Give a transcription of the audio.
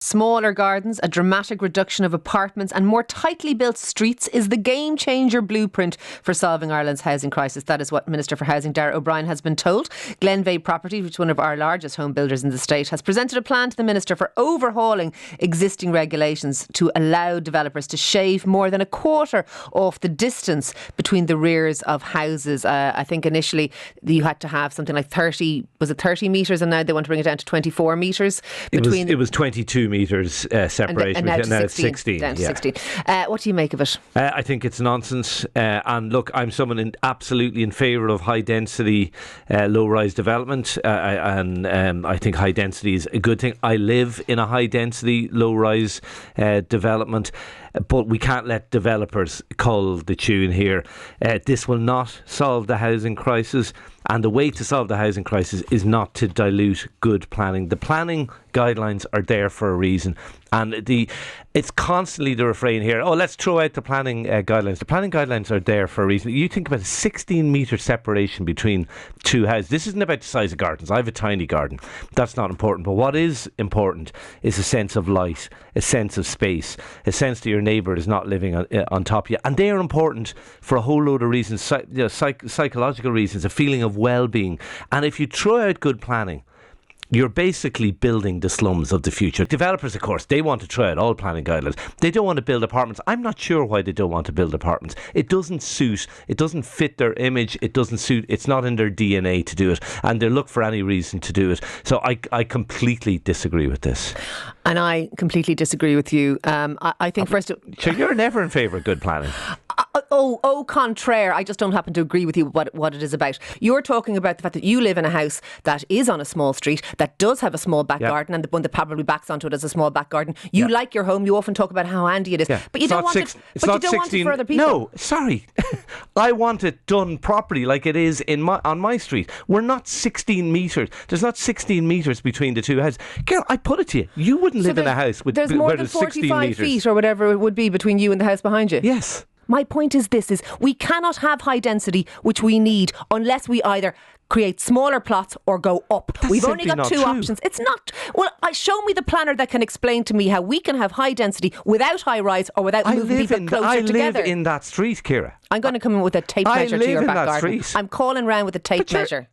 Smaller gardens, a dramatic reduction of apartments and more tightly built streets is the game-changer blueprint for solving Ireland's housing crisis. That is what Minister for Housing Ciara O'Brien has been told. Glenveagh Property, which is one of our largest home builders in the state, has presented a plan to the Minister for overhauling existing regulations to allow developers to shave more than a quarter off the distance between the rears of houses. I think initially you had to have something like 30 metres, and now they want to bring it down to 24 metres. It was 22 metres separation, and now it's 16. Down to 16. What do you make of it? I think it's nonsense. And look, I'm someone absolutely in favour of high density, low rise development. I think high density is a good thing. I live in a high density, low rise development. But we can't let developers cull the tune here. This will not solve the housing crisis. And the way to solve the housing crisis is not to dilute good planning. The planning guidelines are there for a reason. And it's constantly the refrain here, let's throw out the planning guidelines. The planning guidelines are there for a reason. You think about a 16 metre separation between two houses. This isn't about the size of gardens. I have a tiny garden. That's not important. But what is important is a sense of light, a sense of space, a sense that your neighbour is not living on top of you. And they are important for a whole load of reasons, psychological reasons, a feeling of well-being. And if you throw out good planning, you're basically building the slums of the future. Developers, of course, they want to try out all planning guidelines. They don't want to build apartments. I'm not sure why they don't want to build apartments. It doesn't fit their image. It's not in their DNA to do it. And they look for any reason to do it. So I completely disagree with this. And I completely disagree with you. I think first... So you're never in favour of good planning? Au contraire, I just don't happen to agree with you what it is about. You're talking about the fact that you live in a house that is on a small street, that does have a small back garden, and the one that probably backs onto it as a small back garden. You like your home, you often talk about how handy it is, but you don't want it for other people. No, sorry. I want it done properly like it is on my street. We're not 16 metres. There's not 16 metres between the two houses. Girl, I put it to you. You wouldn't live in a house with there's more than 45 feet or whatever it would be between you and the house behind you. Yes. My point is we cannot have high density, which we need, unless we either create smaller plots or go up. We've only got two options. It's not. Well, show me the planner that can explain to me how we can have high density without high rise or without moving people closer together. I live in that street, Ciara. I'm going to come in with a tape measure to your back garden. Street. I'm calling round with a tape measure.